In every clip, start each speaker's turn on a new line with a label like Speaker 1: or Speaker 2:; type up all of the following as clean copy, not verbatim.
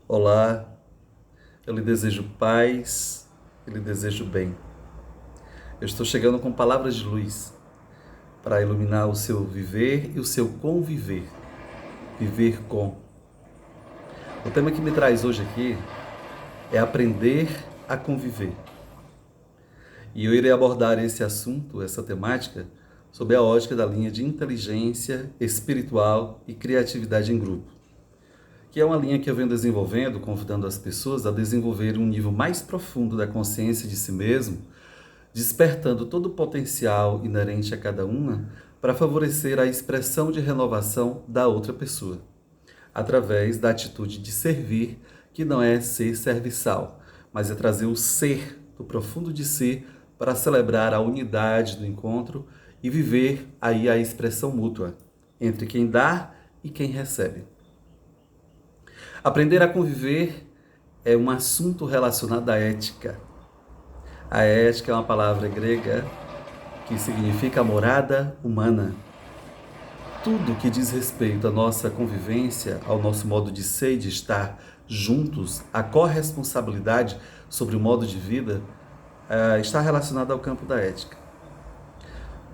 Speaker 1: Olá, eu lhe desejo paz, eu lhe desejo bem. Eu estou chegando com palavras de luz para iluminar o seu viver e o seu conviver. Viver com. O tema que me traz hoje aqui é aprender a conviver. E eu irei abordar esse assunto, essa temática, sob a ótica da linha de inteligência espiritual e criatividade em grupo, que é uma linha que eu venho desenvolvendo, convidando as pessoas a desenvolver um nível mais profundo da consciência de si mesmo, despertando todo o potencial inerente a cada uma para favorecer a expressão de renovação da outra pessoa, através da atitude de servir, que não é ser serviçal, mas é trazer o ser do profundo de si para celebrar a unidade do encontro e viver aí a expressão mútua entre quem dá e quem recebe. Aprender a conviver é um assunto relacionado à ética. A ética é uma palavra grega que significa morada humana. Tudo que diz respeito à nossa convivência, ao nosso modo de ser e de estar juntos, a corresponsabilidade sobre o modo de vida, está relacionado ao campo da ética.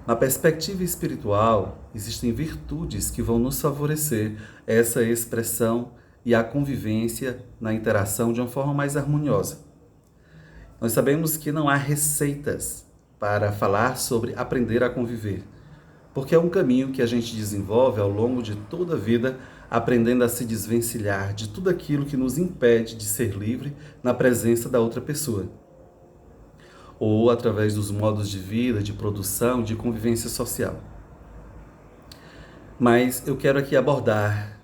Speaker 1: Na perspectiva espiritual, existem virtudes que vão nos favorecer essa expressão e a convivência na interação de uma forma mais harmoniosa. Nós sabemos que não há receitas para falar sobre aprender a conviver, porque é um caminho que a gente desenvolve ao longo de toda a vida, aprendendo a se desvencilhar de tudo aquilo que nos impede de ser livre na presença da outra pessoa, ou através dos modos de vida, de produção, de convivência social. Mas eu quero aqui abordar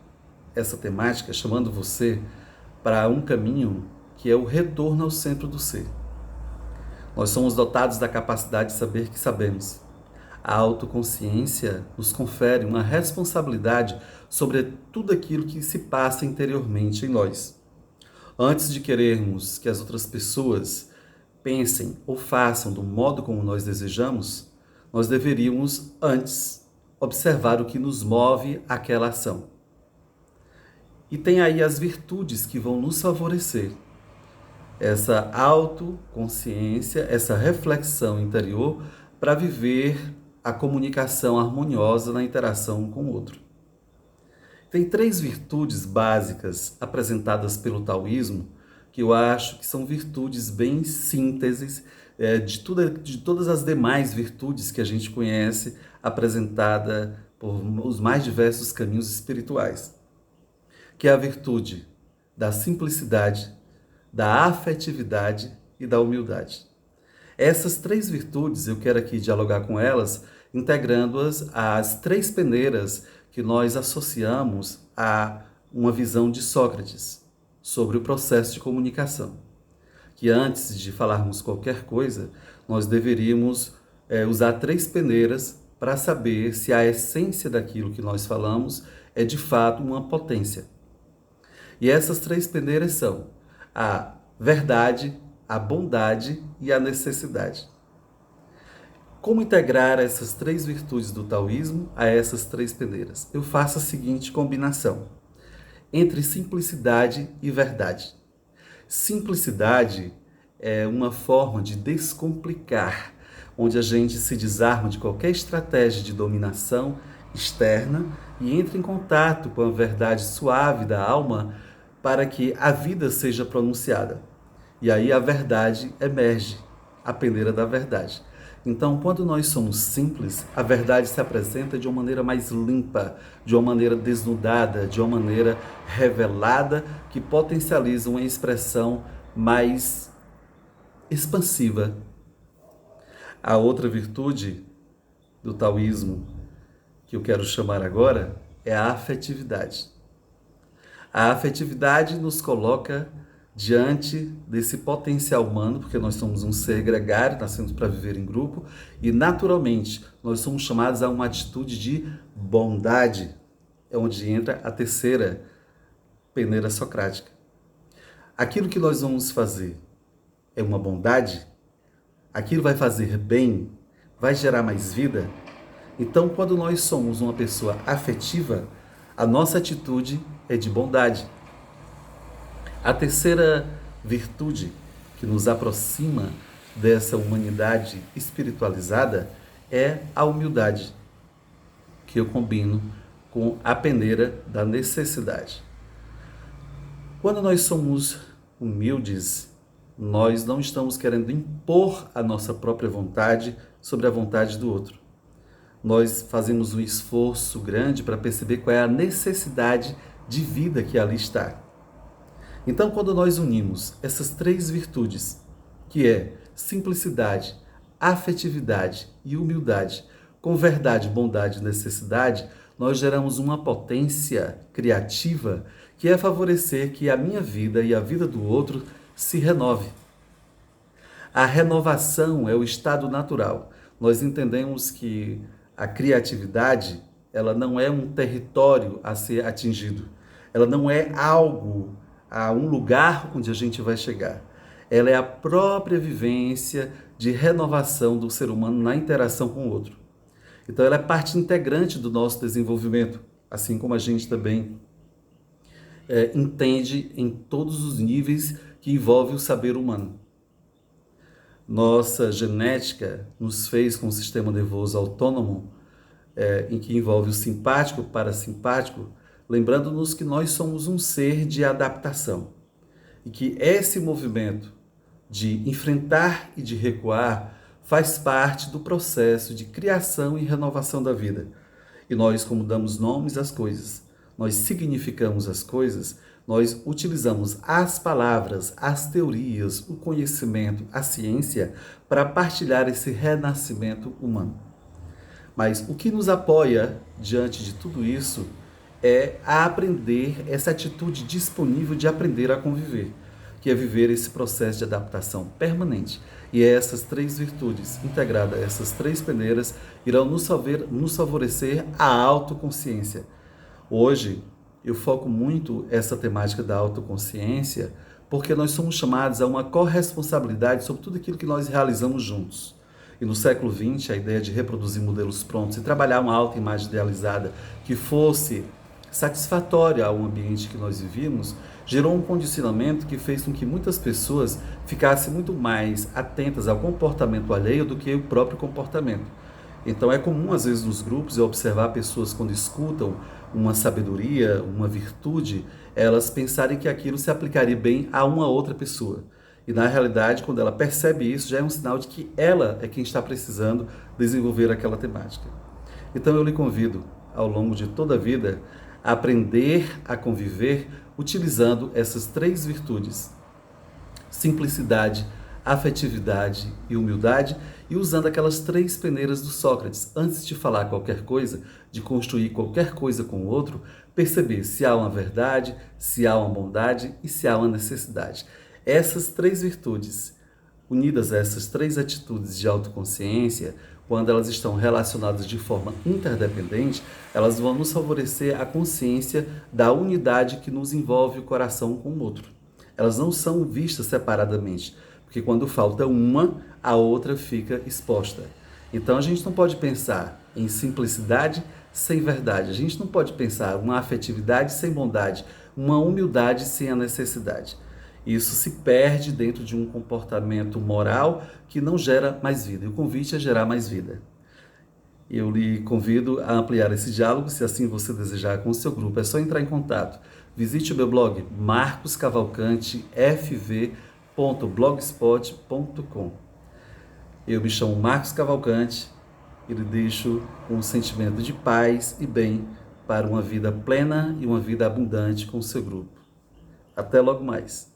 Speaker 1: essa temática chamando você para um caminho que é o retorno ao centro do ser. Nós somos dotados da capacidade de saber que sabemos. A autoconsciência nos confere uma responsabilidade sobre tudo aquilo que se passa interiormente em nós. Antes de querermos que as outras pessoas pensem ou façam do modo como nós desejamos, nós deveríamos antes observar o que nos move àquela ação. E tem aí as virtudes que vão nos favorecer. Essa autoconsciência, essa reflexão interior para viver a comunicação harmoniosa na interação com o outro. Tem 3 virtudes básicas apresentadas pelo taoísmo que eu acho que são virtudes bem sínteses de todas as demais virtudes que a gente conhece apresentada por os mais diversos caminhos espirituais, que é a virtude da simplicidade, da afetividade e da humildade. Essas 3 virtudes, eu quero aqui dialogar com elas, integrando-as às 3 peneiras que nós associamos a uma visão de Sócrates sobre o processo de comunicação. Que antes de falarmos qualquer coisa, nós deveríamos usar 3 peneiras para saber se a essência daquilo que nós falamos é de fato uma potência. E essas 3 peneiras são a verdade, a bondade e a necessidade. Como integrar essas 3 virtudes do taoísmo a essas 3 peneiras? Eu faço a seguinte combinação entre simplicidade e verdade. Simplicidade é uma forma de descomplicar, onde a gente se desarma de qualquer estratégia de dominação externa e entra em contato com a verdade suave da alma para que a vida seja pronunciada. E aí a verdade emerge, a peneira da verdade. Então, quando nós somos simples, a verdade se apresenta de uma maneira mais limpa, de uma maneira desnudada, de uma maneira revelada, que potencializa uma expressão mais expansiva. A outra virtude do taoísmo que eu quero chamar agora é a afetividade. A afetividade nos coloca diante desse potencial humano, porque nós somos um ser gregário, nascemos para viver em grupo, e naturalmente nós somos chamados a uma atitude de bondade, é onde entra a terceira peneira socrática. Aquilo que nós vamos fazer é uma bondade? Aquilo vai fazer bem? Vai gerar mais vida? Então, quando nós somos uma pessoa afetiva, a nossa atitude é de bondade. A terceira virtude que nos aproxima dessa humanidade espiritualizada é a humildade, que eu combino com a peneira da necessidade. Quando nós somos humildes, nós não estamos querendo impor a nossa própria vontade sobre a vontade do outro. Nós fazemos um esforço grande para perceber qual é a necessidade de vida que ali está. Então, quando nós unimos essas três virtudes, que é simplicidade, afetividade e humildade, com verdade, bondade e necessidade, nós geramos uma potência criativa que é favorecer que a minha vida e a vida do outro se renove. A renovação é o estado natural. Nós entendemos que a criatividade, ela não é um território a ser atingido. Ela não é algo, um lugar onde a gente vai chegar. Ela é a própria vivência de renovação do ser humano na interação com o outro. Então ela é parte integrante do nosso desenvolvimento, assim como a gente também entende em todos os níveis que envolve o saber humano. Nossa genética nos fez com um sistema nervoso autônomo, em que envolve o simpático, parasimpático, lembrando-nos que nós somos um ser de adaptação e que esse movimento de enfrentar e de recuar faz parte do processo de criação e renovação da vida. E nós, como damos nomes às coisas, nós significamos as coisas, nós utilizamos as palavras, as teorias, o conhecimento, a ciência para partilhar esse renascimento humano. Mas o que nos apoia diante de tudo isso é a aprender essa atitude disponível de aprender a conviver, que é viver esse processo de adaptação permanente. E essas três virtudes, integradas a essas três peneiras, irão nos favorecer a autoconsciência. Hoje, eu foco muito essa temática da autoconsciência porque nós somos chamados a uma corresponsabilidade sobre tudo aquilo que nós realizamos juntos. E no século XX, a ideia de reproduzir modelos prontos e trabalhar uma autoimagem idealizada que fosse satisfatória ao ambiente que nós vivíamos, gerou um condicionamento que fez com que muitas pessoas ficassem muito mais atentas ao comportamento alheio do que o próprio comportamento. Então é comum, às vezes, nos grupos, eu observar pessoas quando escutam uma sabedoria, uma virtude, elas pensarem que aquilo se aplicaria bem a uma outra pessoa. E na realidade, quando ela percebe isso, já é um sinal de que ela é quem está precisando desenvolver aquela temática. Então eu lhe convido, ao longo de toda a vida, a aprender a conviver utilizando essas três virtudes: simplicidade, afetividade e humildade, e usando aquelas três peneiras do Sócrates. Antes de falar qualquer coisa, de construir qualquer coisa com o outro, perceber se há uma verdade, se há uma bondade e se há uma necessidade. Essas três virtudes, unidas a essas três atitudes de autoconsciência, quando elas estão relacionadas de forma interdependente, elas vão nos favorecer a consciência da unidade que nos envolve o coração com o outro. Elas não são vistas separadamente, porque quando falta uma, a outra fica exposta. Então a gente não pode pensar em simplicidade sem verdade, a gente não pode pensar uma afetividade sem bondade, uma humildade sem a necessidade. Isso se perde dentro de um comportamento moral que não gera mais vida. E o convite é gerar mais vida. Eu lhe convido a ampliar esse diálogo, se assim você desejar, com o seu grupo. É só entrar em contato. Visite o meu blog marcoscavalcantefv.blogspot.com. Eu me chamo Marcos Cavalcante e lhe deixo um sentimento de paz e bem para uma vida plena e uma vida abundante com o seu grupo. Até logo mais.